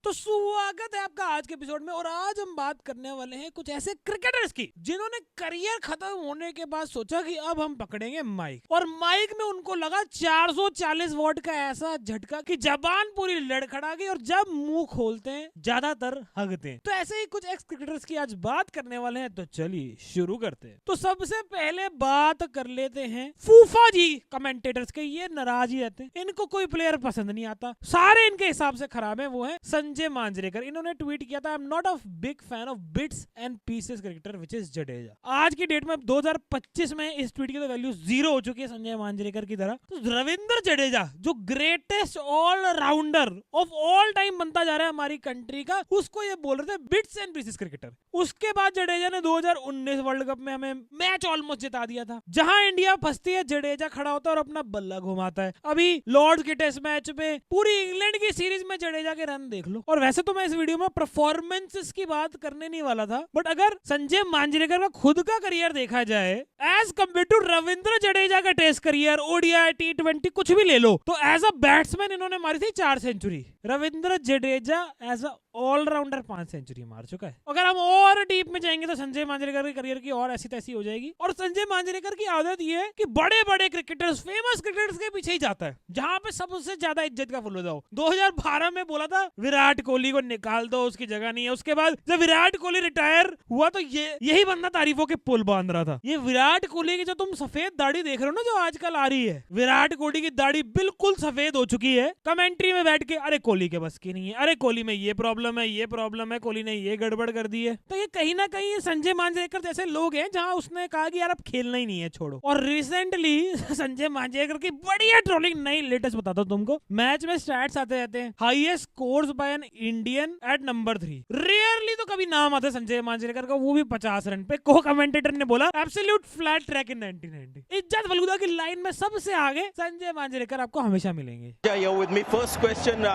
तो स्वागत है आपका आज के एपिसोड में। और आज हम बात करने वाले हैं कुछ ऐसे क्रिकेटर्स की जिन्होंने करियर खत्म होने के बाद सोचा कि अब हम पकड़ेंगे माइक, और माइक में उनको लगा 440 वॉट का ऐसा झटका कि जबान पूरी लड़खड़ा गई और जब मुंह खोलते हैं ज्यादातर हगते हैं। तो ऐसे ही कुछ एक्स क्रिकेटर्स की आज बात करने वाले हैं, तो चलिए शुरू करते हैं। तो सबसे पहले बात कर लेते हैं फूफा जी कमेंटेटर्स के। ये नाराज ही रहते हैं, इनको कोई प्लेयर पसंद नहीं आता, सारे इनके हिसाब से खराब है। वो है संजय मांजरेकर। इन्होंने ट्वीट किया था, I am not a big fan of bits and pieces cricketer which is Jadeja. आज की डेट में 2025 में इस ट्वीट की तो वैल्यू 0 हो चुकी है संजय मांजरेकर की तरह। तो रविंद्र जडेजा जो greatest allrounder of all time बनता जा रहा है हमारी कंट्री का, उसको ये बोल रहे थे बिट्स एंड पीसेस क्रिकेटर। उसके बाद जडेजा ने 2019 वर्ल्ड कप में हमें मैच ऑलमोस्ट जिता दिया था। जहां इंडिया फंसती है जडेजा खड़ा होता है और अपना बल्ला घुमाता है। अभी लॉर्ड्स के टेस्ट मैच में पूरी इंग्लैंड की सीरीज में जडेजा के रन देख लो। और वैसे तो मैं इस वीडियो में परफॉर्मेंसेस की बात करने नहीं वाला था, बट अगर संजय मांजरेकर का खुद का करियर देखा जाए as compare to Ravindra Jadeja का टेस्ट करियर, ओडीआई, T20 कुछ भी ले लो, तो एज अ बैट्समैन इन्होंने मारी थी 4 century. Ravindra Jadeja as a allrounder 5 century मार चुका है। अगर हम और डीप में जाएंगे तो संजय मांजरेकर के करियर की और ऐसी तैसी हो जाएगी। और संजय मांजरेकर की आदत ये है कि बड़े बड़े क्रिकेटर्स, फेमस क्रिकेटर्स के पीछे ही जाता है जहां पे सबसे ज्यादा इज्जत का फुल हो। 2012 में बोला था विराट कोहली को निकाल दो, उसकी जगह नहीं है। उसके बाद जब विराट कोहली रिटायर हुआ तो यही बंदा तारीफों के पुल बांध रहा था। ये विराट कोहली की जो तुम सफेद दाढ़ी देख रहे हो ना, जो आजकल आ रही है, विराट कोहली की दाढ़ी बिल्कुल सफेद हो चुकी है। कमेंट्री में बैठ के अरे कोहली के बस की नहीं है, अरे कोहली में ये प्रॉब्लम है, ये प्रॉब्लम है, कोहली ने ये गड़बड़ कर दी है। तो ये कहीं ना कहीं संजय मांजरेकर जैसे लोग हैं जहां उसने कहा कि यार अब खेलना ही नहीं है, छोड़ो। और रिसेंटली संजय मांजरेकर की बढ़िया ट्रोलिंग, नई लेटेस्ट बताता हूं तुमको। मैच में स्टैट्स आते रहते हैं, highest scores by an Indian at number 3। Rarely तो कभी नाम आता है संजय मांजरेकर का, वो भी 50 रन पे। को कमेंटेटर ने बोला एब्सोल्यूट फ्लैट ट्रैक इन 1990। इज्जत फलूदा की लाइन में सबसे आगे संजय मांजरेकर आपको हमेशा मिलेंगे। Yeah, you're with me. First question,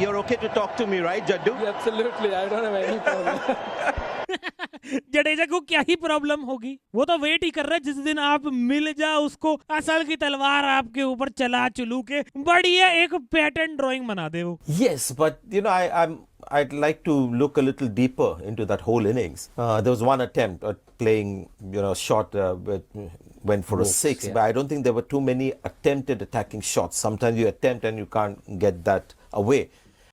you're okay to talk to me, right, Jaddu? Yeah, absolutely, I don't have any problem. Jadeja को क्या ही प्रॉब्लम होगी, वो तो वेट ही कर रहा है जिस दिन आप मिल जाओ उसको, असल की तलवार आपके ऊपर चला चलू के बढ़िया एक पैटर्न ड्राइंग बना दे वो। Yes, but you know, I'd like to look a little deeper into that whole innings. There was one attempt at playing, shot went for a 6, but I don't think there were too many attempted attacking shots. Sometimes you attempt and you can't get that away.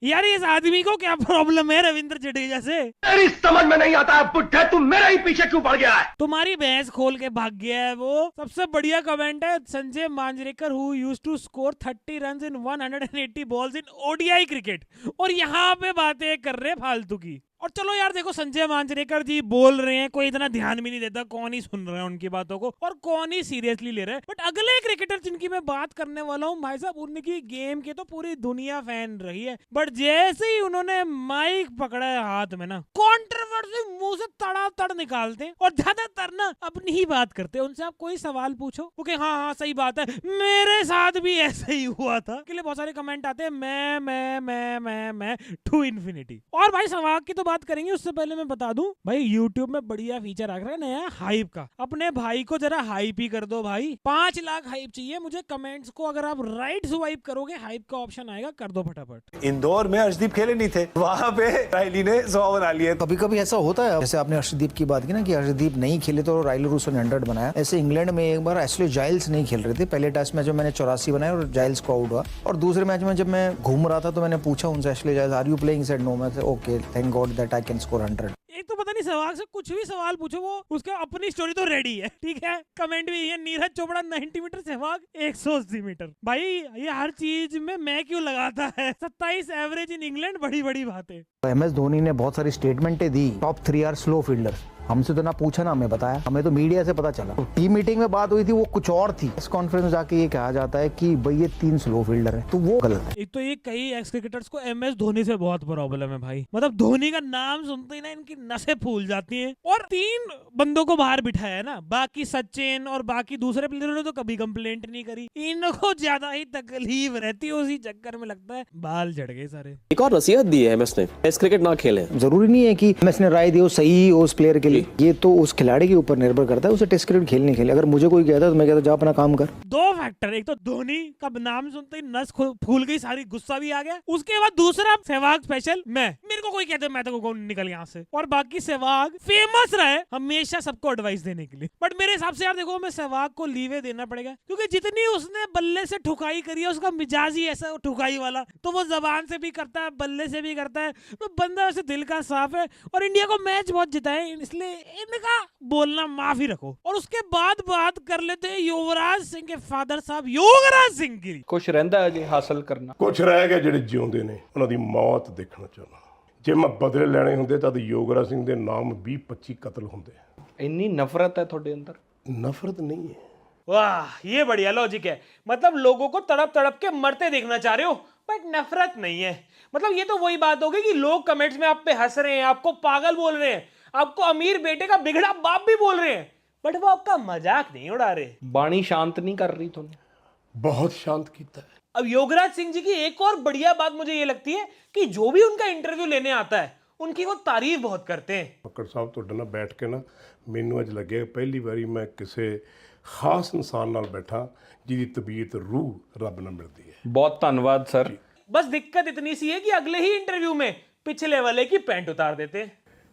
यार इस आदमी को क्या problem है रविंद्र जडेजा से? तेरी समझ में नहीं आता है बुड्ढे, तू मेरे ही पीछे क्यों पड़ गया है? तुम्हारी भैंस खोल के भाग गया है वो। सबसे बढ़िया कमेंट है Sanjay Manjrekar who used to score 30 runs in 180 balls in ODI cricket, और यहाँ पे बातें कर रहे फालतू की। और चलो यार देखो, संजय मांजरेकर जी बोल रहे हैं, कोई इतना ध्यान भी नहीं देता, कौन ही सुन रहा है उनकी बातों को और कौन ही सीरियसली ले रहा है। बट अगले क्रिकेटर जिनकी मैं बात करने वाला हूँ भाई साहब, उनकी गेम के तो पूरी दुनिया फैन रही है, बट जैसे ही उन्होंने माइक पकड़ा है हाथ में ना, कॉन्ट्रोवर्सी मुंह से तड़ातड़ निकालते हैं और ज्यादातर ना अपनी ही बात करते हैं। उनसे आप कोई सवाल पूछो, ओके हाँ सही बात है, मेरे साथ भी ऐसा ही हुआ था, के लिए बहुत सारे कमेंट आते हैं मैं टू इन्फिनिटी। और भाई सवाल की तो बात करेंगे, उससे पहले मैं बता दूं भाई, YouTube में बढ़िया फीचर आ रहा है नया हाइप का। अपने भाई को जरा हाइप ही कर दो भाई, 5 लाख हाइप चाहिए मुझे। कमेंट्स को अगर आप राइट स्वाइप करोगे, हाइप का ऑप्शन आएगा, कर दो फटाफट। इंदौर में अर्शदीप खेले नहीं थे, वहां पे रायली ने 100 बना लिए। कभी कभी ऐसा होता है, जैसे आपने अर्शदीप की बात की ना कि अर्शदीप नहीं खेले तो रायली रूसो ने 100 बनाया। ऐसे इंग्लैंड में एक बार एशले जाइल्स नहीं खेल रहे थे, पहले टेस्ट मैच में मैंने 84 बनाया और जाइल्स को आउट हुआ। और दूसरे मैच में जब मैं घूम रहा था तो मैंने पूछा उनसे, Ashley Giles are you playing? Said no. मैं okay, thank God that I can score 100। एक तो पता नहीं सहवाग से कुछ भी सवाल पूछो, वो उसका अपनी स्टोरी तो रेडी है, ठीक है। कमेंट भी है, नीरज चोपड़ा 90 मीटर, सहवाग 180 मीटर। भाई ये हर चीज में मैं क्यों लगाता है? 27 एवरेज इन इंग्लैंड, बड़ी बड़ी बातें। MS धोनी ने बहुत सारी स्टेटमेंटें दी, टॉप 3 आर स्लो फील्डर। हमसे तो ना पूछा ना हमें बताया, हमें तो मीडिया से पता चला। तो टीम मीटिंग में बात हुई थी, वो कुछ और थी। इस कॉन्फ्रेंस में जाके ये कहा जाता है कि भाई ये 3 स्लो फील्डर है, तो वो गलत है। एक तो ये कई एक्स क्रिकेटर्स को MS धोनी से बहुत प्रॉब्लम है भाई, मतलब धोनी का नाम सुनते ही ना इनकी नसें फूल जाती हैं। और 3 बंदों को बाहर बिठाया है ना, बाकी सचिन और बाकी दूसरे प्लेयरों ने तो कभी कंप्लेंट नहीं करी, इनको ज्यादा ही तकलीफ रहती है, उसी चक्कर में लगता है बाल झड़ गए सारे। एक और नसीहत दी है MS ने, टेस्ट क्रिकेट ना खेले। जरूरी नहीं है कि MS ने राय दी हो सही हो उस प्लेयर के लिए। जी। ये तो उस खिलाड़ी के ऊपर निर्भर करता है, उसे टेस्ट क्रिकेट खेलने खेले। अगर मुझे कोई कहता तो मैं कहता जा अपना काम कर। दो फैक्टर, एक तो धोनी का नाम सुनते ही नस फूल गई सारी, गुस्सा भी आ गया। उसके बाद दूसरा सहवाग स्पेशल, मैं मेरे को कोई कहते मैं तो निकल यहाँ से। और बाकी सहवाग फेमस रहे हमेशा सबको एडवाइस देने के लिए, बट मेरे हिसाब से यार देखो हमें सहवाग को लीवे देना पड़ेगा, क्योंकि जितनी उसने बल्ले से ठुकाई करी है, उसका मिजाज ही ऐसा ठुकाई वाला, तो वो जबान से भी करता है, बल्ले से भी करता है, तो बंदा वैसे दिल का साफ है और इंडिया को मैच बहुत जिताए, इसलिए इनका बोलना माफ ही रखो। और उसके बाद बात कर लेते हैं युवराज सिंह के फादर साहब योगराज सिंह की। कुछ रहंदा है जी हासिल करना। ਕੁਛ ਰਹਿ ਗਿਆ ਜਿਹੜੇ ਜਿਉਂਦੇ ਨੇ ਉਹਨਾਂ ਦੀ ਮੌਤ ਦੇਖਣਾ ਚਾਹੁੰਦਾ। ਜੇ ਮੈਂ ਬਦਲੇ ਲੈਣੇ ਹੁੰਦੇ ਤਾਂ ਯੋਗਰਾਜ ਸਿੰਘ ਦੇ ਨਾਮ 20-25 ਕਤਲ ਹੁੰਦੇ। ਇੰਨੀ ਨਫ਼ਰਤ ਹੈ ਤੁਹਾਡੇ ਅੰਦਰ? नफरत नहीं है। वाह, ये बढ़िया लॉजिक है। मतलब लोगों को तड़प तड़प के मरते देखना चाह रहे हो, बट नफरत नहीं है। मतलब ये तो वही बात होगी कि लोग कमेंट्स में आप पे हंस रहे हैं, आपको पागल बोल रहे हैं, आपको अमीर बेटे का बिगड़ा बाप भी बोल रहे हैं, बट वो आपका मजाक नहीं उड़ा रहे। बाणी शांत नहीं कर रही तुमने? बहुत शांत कीता है। अब योगराज सिंह जी की एक और बढ़िया बात मुझे ये लगती है कि जो भी उनका इंटरव्यू लेने आता है उनकी वो तारीफ बहुत करते हैं। ਫੱਕੜ ਸਾਹਿਬ ਤੁਹਾਡੇ ਨਾਲ ਬੈਠ ਕੇ ਨਾ ਮੈਨੂੰ ਅੱਜ ਲੱਗਿਆ ਪਹਿਲੀ ਵਾਰੀ ਮੈਂ ਕਿਸੇ ਖਾਸ ਇਨਸਾਨ ਨਾਲ ਬੈਠਾ ਜਿਹਦੀ ਤਬੀਅਤ ਰੂਹ ਰੱਬ ਨਾਲ ਮਿਲਦੀ ਹੈ। बहुत धन्यवाद सर। बस दिक्कत इतनी सी है कि अगले ही इंटरव्यू में पिछले वाले की पैंट उतार देते हैं।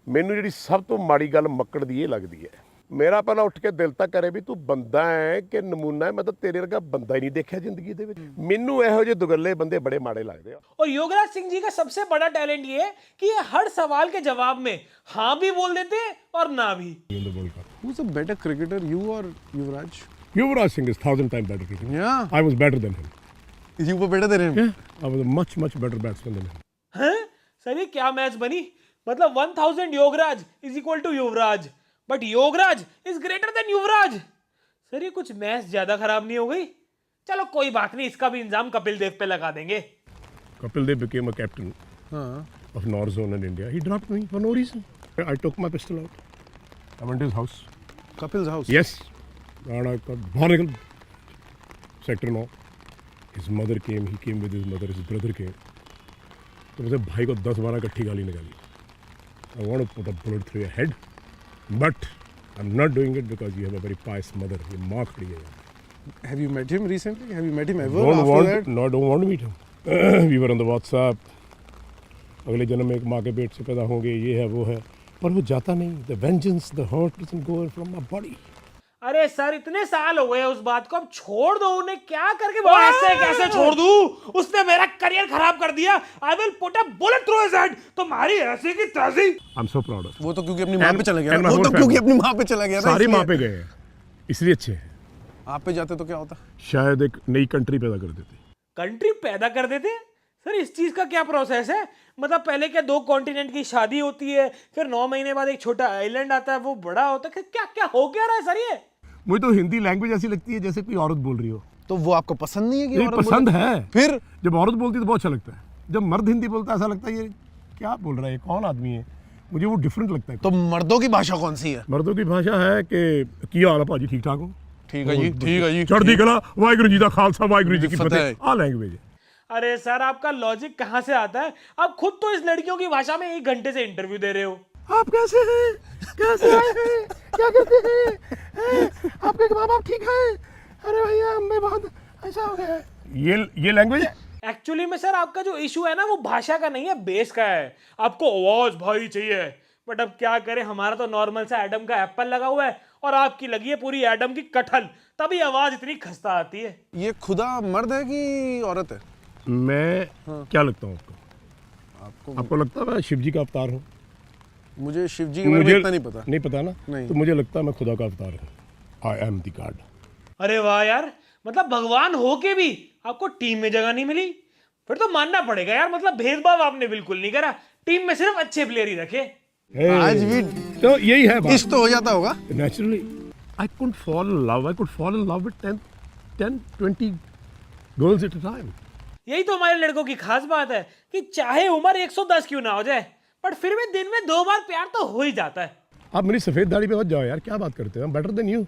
ਮੈਨੂੰ ਜਿਹੜੀ ਸਭ ਤੋਂ ਮਾੜੀ ਗੱਲ ਮੱਕੜ ਦੀ ਇਹ ਲੱਗਦੀ ਹੈ, ਮੇਰਾ ਪਹਿਲਾਂ ਉੱਠ ਕੇ ਦਿਲ ਤਾਂ ਕਰੇ ਵੀ ਤੂੰ ਬੰਦਾ ਹੈ ਕਿ ਨਮੂਨਾ ਹੈ। ਮੈਂ ਤਾਂ ਤੇਰੇ ਵਰਗਾ ਬੰਦਾ ਹੀ ਨਹੀਂ ਦੇਖਿਆ ਜ਼ਿੰਦਗੀ ਦੇ ਵਿੱਚ। ਮੈਨੂੰ ਇਹੋ ਜਿਹੇ ਦੁਗੱਲੇ ਬੰਦੇ ਬੜੇ ਮਾੜੇ ਲੱਗਦੇ ਆ। और योगराज सिंह जी का सबसे बड़ा टैलेंट ये है कि ये हर सवाल के जवाब में हाँ भी बोल देते हैं और ना भी। Who's a better cricketer, you or Yuvraj? Yuvraj Singh is 1,000 times better cricketer. Yeah. I was better than him. You were better than him. Yeah. I was a much better batsman than him. हैं? Sir ये क्या match बनी? मतलब 1000 Yograj is equal to Yuvraj, but Yograj is greater than Yuvraj. Sir ये कुछ match ज्यादा खराब नहीं हो गई? चलो कोई बात नहीं, इसका भी इंजाम कपिल देव पे लगा देंगे। Kapil Dev became a captain of North Zone in India. He dropped me for no reason. I took my pistol out. I went to his house. Kapil's house. Yes. And I got Bhonigal. Sector 9. His mother came. He came with his mother. His brother came. तो मुझे भाई को 10-12 इकट्ठी गाली निकाली। I want to put a bullet through your head, but I'm not doing it because you have a very pious mother. ये माँ खड़ी है। Have you met him recently? Have you met him ever Don't after want. that? No, don't want to meet him. We were on the WhatsApp. अगले जन्म में एक माँ के पेट से पैदा होंगे, ये है वो है, पर वो जाता नहीं। The vengeance, the hurt doesn't go from my body. अरे सर इतने साल हो गए उस बात को, अब छोड़ दो उन्हें। क्या करके वो ऐसे कैसे छोड़ दूं? उसने मेरा करियर खराब कर दिया। I will put a bullet through his head. तुम्हारी ऐसी की तैसी। I'm so proud of. वो तो क्योंकि अपनी माँ पे चला गया and ना। my वो whole तो क्योंकि family. अपनी माँ पे चला गया ना। सारी इसलिए। माँ पे गए हैं, इसलिए अच्छे हैं। आप पे जाते तो क्या होता? शायद एक नई कंट्री पैदा कर देते। कंट्री पैदा कर देते? सर इस चीज का क्या प्रोसेस है? मतलब पहले क्या 2 कॉन्टिनेंट की शादी होती है, फिर 9 महीने बाद एक छोटा आइलैंड आता है, वो बड़ा होता है, क्या क्या हो क्या रहा है सर ये? मुझे तो हिंदी लैंग्वेज ऐसी लगती है जैसे कोई औरत बोल रही हो। तो वो आपको पसंद नहीं है कि नहीं, औरत पसंद बोले? है। फिर जब औरत बोलती है तो बहुत अच्छा लगता है। जब मर्द हिंदी बोलता है ऐसा लगता है ये क्या बोल रहा है, कौन आदमी है। मुझे वो डिफरेंट लगता है। तो मर्दों की भाषा कौन सी है? मर्दों की भाषा है कि की हाल है भाजी, ठीक ठाक हो? ठीक है जी, ठीक है जी। चढ़ती कला, वाहिगुरू जी दा खालसा, वाहिगुरू जी की फतेह। फतेह। आ लैंग्वेज है। अरे सर आपका लॉजिक कहाँ से आता है? आप खुद तो इस लड़कियों की भाषा में 1 घंटे से इंटरव्यू दे रहे हो। आप कैसे हैं? कैसे आए हैं? क्या करते हैं? आपके माँ बाप ठीक है? अरे भैया मैं बहुत ऐसा हो गया है। ये लैंग्वेज है। एक्चुअली में सर आपका जो इशू है ना वो भाषा का नहीं है, बेस का है। आपको आवाज भाई चाहिए, बट अब क्या करें, हमारा तो नॉर्मल सा एडम का एप्पल लगा हुआ है और आपकी लगी है पूरी एडम की कटहल, तभी आवाज इतनी खस्ता आती है। ये खुदा मर्द है कि औरत है? मैं क्या लगता हूँ आपको? आपको लगता है मैं शिव जी का अवतार हूँ? मुझे शिव जी के बारे में इतना नहीं पता। नहीं पता ना? नहीं। तो मुझे लगता है मैं खुदा का अवतार हूँ। I am the God. अरे वाह यार, मतलब भगवान हो के भी आपको टीम में जगह नहीं मिली? फिर तो मानना पड़ेगा यार, मतलब भेदभाव आपने बिल्कुल नहीं करा, टीम में सिर्फ अच्छे प्लेयर ही रखे। आज भी तो यही है बात। इश्क तो हो जाता होगा। Naturally, I could fall in love. I could fall in love with 10, 20 girls at a time. यही तो हमारे लड़कों की खास बात है कि चाहे उम्र 110 क्यों ना हो जाए, पर फिर भी दिन में 2 बार प्यार तो हो ही जाता है। आप मेरी सफेद दाढ़ी पे मत जाओ यार, क्या बात करते हो? I'm better than you.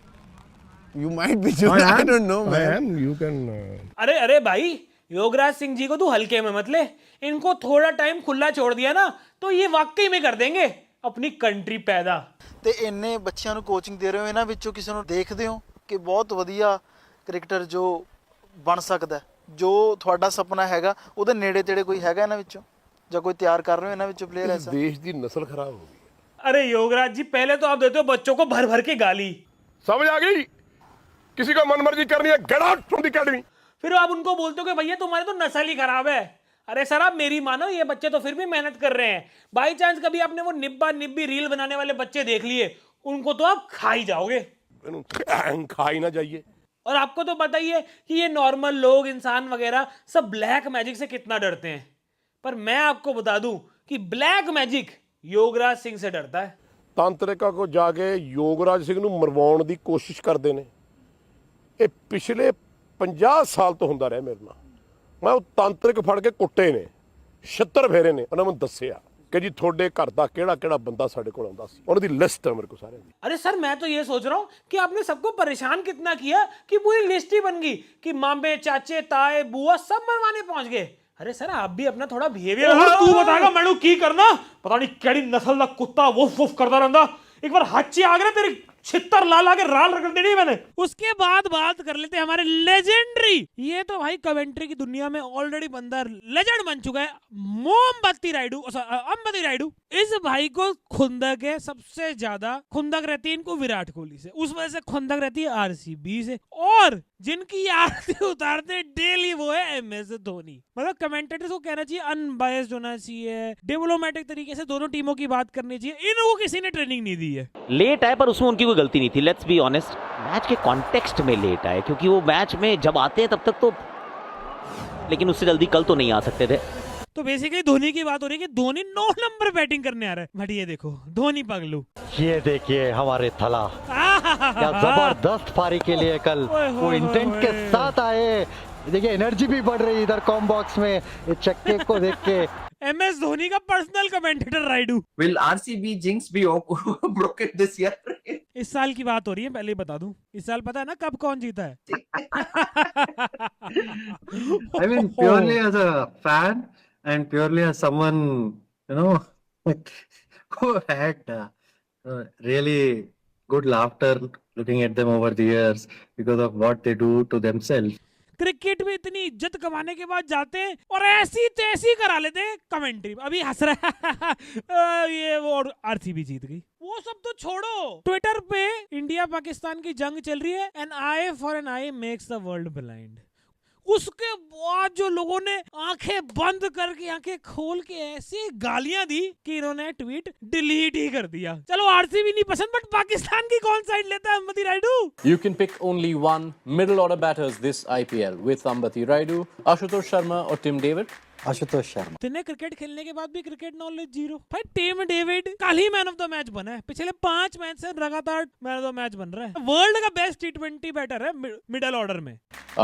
You might be just, I don't know, I man. am. You can. अरे अरे भाई, योगराज सिंह जी को तू हल्के में मत ले। इनको थोड़ा टाइम खुला छोड़ दिया ना तो ये वाकई में कर देंगे अपनी कंट्री पैदा। ਤੇ ਇੰਨੇ ਬੱਚਿਆਂ ਨੂੰ ਕੋਚਿੰਗ ਦੇ ਰਹੇ ਹੋ, ਇਹਨਾਂ ਵਿੱਚੋਂ ਕਿਸੇ ਨੂੰ ਦੇਖਦੇ ਹੋ ਕਿ ਬਹੁਤ ਵਧੀਆ ਕ੍ਰਿਕਟਰ ਜੋ ਬਣ ਸਕਦਾ, ਜੋ ਤੁਹਾਡਾ ਸੁਪਨਾ ਹੈਗਾ, ਉਹਦੇ ਨੇੜੇ ਤੇੜੇ ਕੋਈ ਹੈਗਾ ਇਹਨਾਂ ਵਿੱਚੋਂ, ਜਾਂ ਕੋਈ ਤਿਆਰ ਕਰ ਰਹੇ ਹੋ ਇਹਨਾਂ ਵਿੱਚੋਂ ਪਲੇਅਰ ਐਸਾ? देश की नस्ल खराब हो गई। अरे योगराज जी, पहले तो आप देते हो बच्चों को भर भर के गाली, समझ आ गई? किसी को मनमर्जी करनी है, get out from the academy. फिर आप उनको बोलते हो कि भैया तुम्हारे तो नस्ल ही खराब है। अरे सर, आप मेरी मानो, ये बच्चे तो फिर भी मेहनत कर रहे हैं। बाई चांस कभी आपने वो निब्बा निब्बी रील बनाने वाले बच्चे देख लिए, उनको तो आप खा ही जाओगे। खा ही ना जाइए। और आपको तो पता ही है कि ये नॉर्मल लोग, इंसान वगैरह सब ब्लैक मैजिक से कितना डरते हैं, पर मैं आपको बता दूं कि ब्लैक मैजिक योगराज सिंह से डरता है। ਤਾਂਤਰਿਕਾ ਕੋ ਜਾ ਕੇ ਯੋਗਰਾਜ ਸਿੰਘ ਨੂੰ ਮਰਵਾਉਣ ਦੀ ਕੋਸ਼ਿਸ਼ ਕਰਦੇ ਨੇ। ਇਹ ਪਿਛਲੇ 50 ਸਾਲ ਤੋਂ ਹੁੰਦਾ ਰਿਹਾ ਮੇਰੇ ਨਾਲ। ਮੈਂ ਉਹ ਤਾਂਤਰਿਕ ਫੜ ਕੇ ਕੁੱਟੇ ਨੇ, 76 ਫੇਰੇ ਨੇ, ਉਹਨਾਂ ਨੂੰ ਦੱਸਿਆ ਕਿ ਜੀ ਤੁਹਾਡੇ ਘਰ ਦਾ ਕਿਹੜਾ ਕਿਹੜਾ ਬੰਦਾ ਸਾਡੇ ਕੋਲ ਆਉਂਦਾ ਸੀ, ਉਹਨਾਂ ਦੀ ਲਿਸਟ ਹੈ ਮੇਰੇ ਕੋਲ ਸਾਰਿਆਂ ਦੀ। अरे सर, मैं तो ये सोच रहा हूँ कि आपने सबको परेशान कितना किया कि पूरी लिस्ट ही बन गई कि मामे, चाचे, ताए, बुआ सब मरवाने पहुंच गए। अरे सर, आप भी अपना थोड़ा बिहेवियर, तू बताएगा मैनू की करना, पता नहीं केड़ी नस्ल दा कुत्ता वुफ वुफ करता रहंदा। एक बार हाची आ गया तेरी छितर ला ला के राल रगड़ देनी मैंने। उसके बाद बात कर लेते हैं हमारे लेजेंडरी, ये तो भाई कमेंट्री की दुनिया में ऑलरेडी बंदा लेजेंड बन चुका है, मोमबत्ती रायडू, अंबत्ती रायडू। इस भाई को खुंदक है, सबसे ज्यादा खुंदक रहती है इनको विराट कोहली से, उस वजह से खुंदक रहती है आरसीबी से, और जिनकी आरती उतारते डेली वो है MS धोनी। मतलब कमेंटेटर्स को कहना चाहिए अनबायस्ड होना चाहिए, डिप्लोमेटिक तरीके से दोनों टीमों की बात करनी चाहिए। इनको किसी ने ट्रेनिंग नहीं दी है। लेट आए पर उसमें उनकी कोई गलती नहीं थी, लेट्स बी ऑनेस्ट। मैच के कॉन्टेक्स्ट में लेट आए, क्योंकि वो मैच में जब आते हैं तब तक तो, लेकिन उससे जल्दी कल तो नहीं आ सकते थे। तो बेसिकली धोनी की बात हो रही है कि धोनी 9 नंबर बैटिंग करने आ रहा है। बट ये देखो धोनी पगलू, ये देखिए हमारे थला क्या जबरदस्त पारी के लिए कल वो इंटेंट के साथ आए। देखिए एनर्जी भी बढ़ रही इधर कॉम बॉक्स में, ये चक्के को देख के। MS धोनी का personal commentator Raidu. Will RCB jinx be broken this year? इस साल की बात हो रही है, पहले ही बता दूं, इस साल पता है ना कब कौन जीता है? I mean purely as a fan and purely as someone, you know, who had really good laughter looking at them over the years because of what they do to themselves. Cricket में इतनी इज्जत कमाने के बाद जाते हैं और ऐसी तैसी करा लेते हैं कमेंट्री। अभी हंस रहा है ये वो, और RCB जीत गई। वो सब तो छोड़ो, ट्विटर पे इंडिया पाकिस्तान की जंग चल रही है, an eye for an eye makes the world blind. उसके बाद जो लोगों ने आंखें बंद करके आंखें खोल के ऐसी गालियां दी कि इन्होंने ट्वीट डिलीट ही कर दिया। चलो RCB नहीं पसंद, बट पाकिस्तान की कौन साइड लेता है अंबत्ती Rayudu? You can pick only one middle order batters this IPL with Ambati Rayudu, Ashutosh Sharma or Tim David. Ashutosh Sharma. इतने क्रिकेट खेलने के बाद भी क्रिकेट नॉलेज जीरो। भाई टिम डेविड कल ही मैन ऑफ द मैच बना है, पिछले 5 मैच से लगातार मैन ऑफ द मैच बन रहा है। वर्ल्ड का बेस्ट T20 बैटर है मिडिल ऑर्डर में।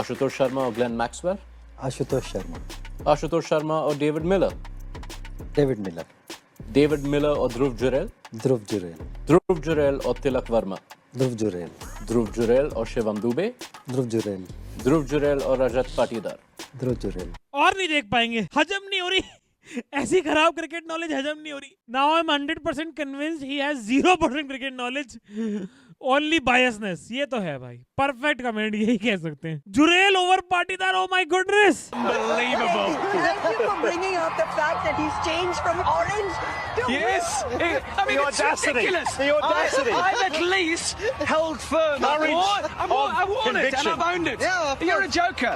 Ashutosh Sharma or Glenn Maxwell. Ashutosh Sharma. Ashutosh Sharma or David Miller. David Miller. David Miller or Dhruv Jurel. Dhruv Jurel. Dhruv Jurel or Tilak Verma. Dhruv Jurel. Dhruv Jurel or Shivam Dubey. Dhruv Jurel. Dhruv Jurel or Rajat Patidar. ध्रुव जुरेल। और नहीं देख पाएंगे, हजम नहीं हो रही ऐसी खराब क्रिकेट नॉलेज हजम नहीं हो रही। Now I am 100% convinced he has 0% cricket knowledge, only biasness. ये तो है भाई, परफेक्ट कमेंट यही कह सकते हैं। Jurel over Patidar, oh my goodness, Unbelievable. Thank you for bringing up the fact that he's changed from orange to Yes, red. I mean, the audacity. The audacity. I've at least held firm. I won it and I've owned it. Yeah, You're a joker.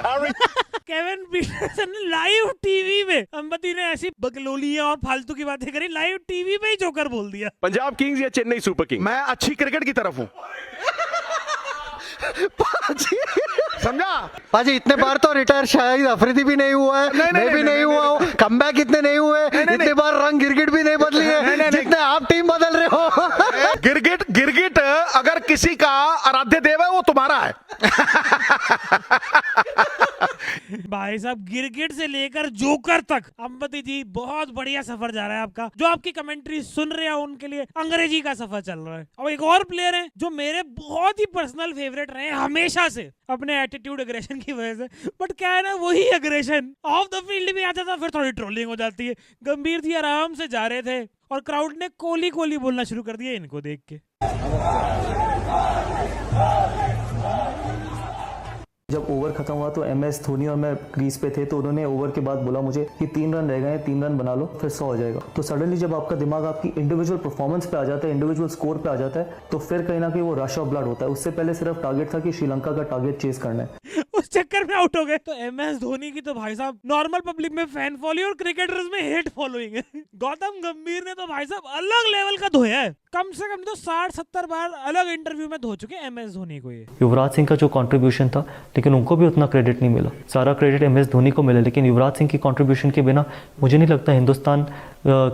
Kevin Pietersen ने live TV में अंबती ने ऐसी बकलोलियां और फालतू की बातें करी, live TV पे ही जोकर बोल दिया। पंजाब किंग्स या चेन्नई सुपर किंग, मैं अच्छी क्रिकेट की तरफ हूँ। समझा पाजी? इतने बार तो रिटायर शाहिद अफरीदी भी नहीं हुआ है, मैं भी नहीं हुआ हूँ, कमबैक इतने नहीं हुए, इतने बार रंग गिरगिट भी नहीं बदली है जितने आप टीम बदल रहे हो। गिरगिट अगर किसी का आराध्य देव है वो तुम्हारा है। भाई साहब, गिरगिट से लेकर जोकर तक अंबती जी बहुत बढ़िया सफर जा रहा है आपका। जो आपकी कमेंट्री सुन रहे हैं उनके लिए अंग्रेजी का सफर चल रहा है। और एक और प्लेयर है जो मेरे बहुत ही पर्सनल फेवरेट रहे हमेशा से, अपने एटीट्यूड एग्रेशन की वजह से। बट क्या है ना, वही एग्रेशन ऑफ द फील्ड में आता था, फिर थोड़ी ट्रोलिंग हो जाती है। गंभीर जी आराम से जा रहे थे और क्राउड ने कोहली कोहली बोलना शुरू कर दिया इनको देख के। जब ओवर खत्म हुआ तो MS धोनी और मैं क्रीज पे थे, तो उन्होंने ओवर के बाद बोला मुझे कि 3 रन रह गए हैं, 3 रन बना लो फिर 100 हो जाएगा। तो सडनली जब आपका दिमाग आपकी इंडिविजुअल परफॉर्मेंस पे आ जाता है, इंडिविजुअल स्कोर पे आ जाता है, तो फिर कहीं ना कहीं वो रश ऑफ ब्लड होता है। उससे पहले सिर्फ टारगेट था कि श्रीलंका का टारगेट चेस करना है, उस चक्कर में आउट हो गए। तो MS धोनी की तो भाई साहब नॉर्मल पब्लिक में फैन फॉलोइंग और क्रिकेटर्स में हेट फॉलोइंग है। गौतम गंभीर ने तो भाई साहब अलग लेवल का धोया है, कम से कम तो 60-70 बार अलग इंटरव्यू में धो चुके MS धोनी को ये। युवराज सिंह का जो कंट्रीब्यूशन था, लेकिन उनको भी उतना क्रेडिट नहीं मिला। सारा क्रेडिट MS धोनी को मिला, लेकिन युवराज सिंह की कंट्रीब्यूशन के बिना मुझे नहीं लगता हिंदुस्तान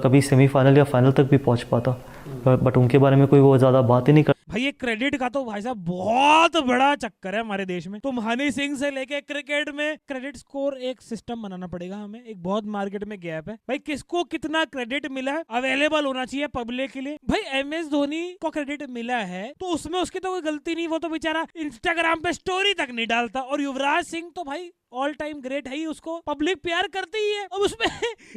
कभी सेमीफाइनल या फाइनल तक भी पहुंच पाता। बट उनके बारे में कोई वो ज्यादा बात ही नहीं कर। भाई ये क्रेडिट का तो भाई साहब बहुत बड़ा चक्कर है हमारे देश में। तुम हनी सिंह से लेके क्रिकेट में क्रेडिट स्कोर एक सिस्टम बनाना पड़ेगा हमें। एक बहुत मार्केट में गैप है भाई, किसको कितना क्रेडिट मिला है अवेलेबल होना चाहिए पब्लिक के लिए। भाई MS धोनी को क्रेडिट मिला है तो उसमें उसकी तो कोई गलती नहीं, वो तो बेचारा इंस्टाग्राम पे स्टोरी तक नहीं डालता। और युवराज सिंह तो भाई ऑल टाइम ग्रेट है ही, उसको पब्लिक प्यार करती ही है। अब उसमें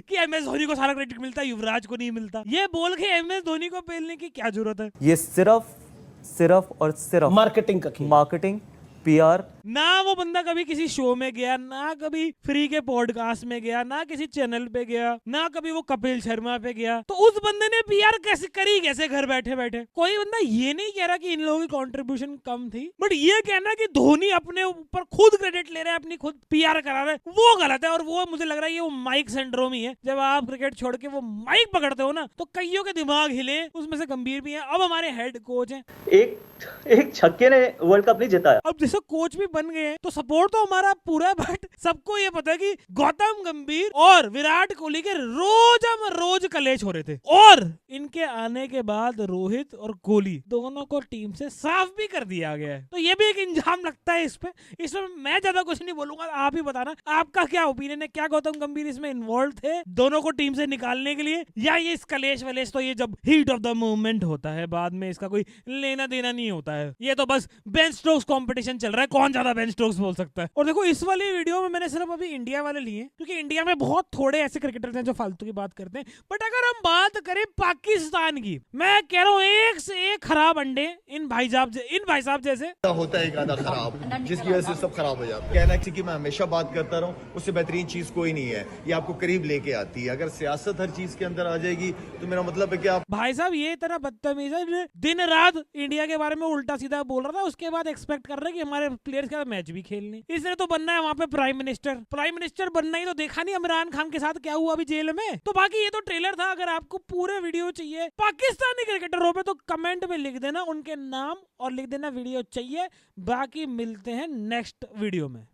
कि MS धोनी को सारा क्रेडिट मिलता है, युवराज को नहीं मिलता, ये बोल के MS धोनी को पेलने की क्या जरूरत है। ये सिर्फ और सिर्फ मार्केटिंग का खेल, मार्केटिंग PR। ना वो बंदा कभी किसी शो में गया, ना कभी फ्री के पॉडकास्ट में गया, ना किसी चैनल पे गया, ना कभी वो कपिल शर्मा पे गया। तो उस बंदे ने PR कैसे करी, कैसे घर बैठे बैठे। कोई बंदा ये नहीं कह रहा कि इन लोगों की कंट्रीब्यूशन कम थी, बट ये कहना कि धोनी अपने ऊपर खुद क्रेडिट ले रहा है, अपनी खुद PR करा रहा है, वो गलत है। और वो मुझे लग रहा है ये वो माइक सिंड्रोम ही है। जब आप क्रिकेट छोड़ के वो माइक पकड़ते हो ना, तो कईयों के दिमाग हिले, उसमें से गंभीर भी है। अब हमारे हेड कोच हैं, एक छक्के ने वर्ल्ड कप नहीं जिताया। अब जैसे कोच भी बन गए हैं तो सपोर्ट तो हमारा पूरा है, बट सबको ये पता है कि गौतम गंभीर और विराट कोहली के रोज कलेश हो रहे थे। और इनके आने के बाद रोहित और कोहली दोनों को टीम से साफ भी कर दिया गया है। तो ये भी एक इंजाम लगता है इस पे। इसमें मैं ज्यादा कुछ नहीं बोलूंगा, आप ही बताना आपका क्या ओपिनियन है। क्या गौतम गंभीर इसमें इन्वॉल्व थे दोनों को टीम से निकालने के लिए, या ये इस कलेश वलेश तो ये जब हीट ऑफ द मूवमेंट होता है, बाद में इसका कोई लेना देना नहीं होता है। ये तो बस बेंच स्ट्रोक्स कंपटीशन चल रहा है, कौन ज्यादा बेंच स्ट्रोक्स बोल सकता है। और देखो इस वाली वीडियो में मैंने सिर्फ अभी इंडिया वाले लिए, क्योंकि इंडिया में बहुत थोड़े ऐसे क्रिकेटर्स हैं जो फालतू की बात करते हैं। बट अगर हम बात करें पाकिस्तान की, मैं कह रहा हूँ एक से एक खराब अंडे इन भाई साहब जैसे होता है। एक आधा खराब जिसकी वजह से सब खराब हो जाता है। कहना कि मैं हमेशा बात करता रहूं, उससे बेहतरीन चीज कोई नहीं है। ये आपको करीब लेके आती है। अगर सियासत हर चीज के अंदर आ जाएगी तो मेरा मतलब है कि आप भाई साहब ये इतना बदतमीज है, दिन रात इंडिया के बारे में उल्टा सीधा बोल रहा था, उसके बाद एक्सपेक्ट कर रहे कि हमारे प्लेयर्स के साथ मैच भी खेलने। इसने तो बनना है वहां पे प्राइम मिनिस्टर बनना ही। तो देखा नहीं इमरान खान के साथ क्या हुआ अभी जेल में। तो बाकी ये तो ट्रेलर था। अगर आपको पूरे वीडियो चाहिए पाकिस्तानी क्रिकेटरों पे तो कमेंट में लिख देना उनके नाम और लिख देना वीडियो चाहिए। बाकी मिलते हैं नेक्स्ट वीडियो में।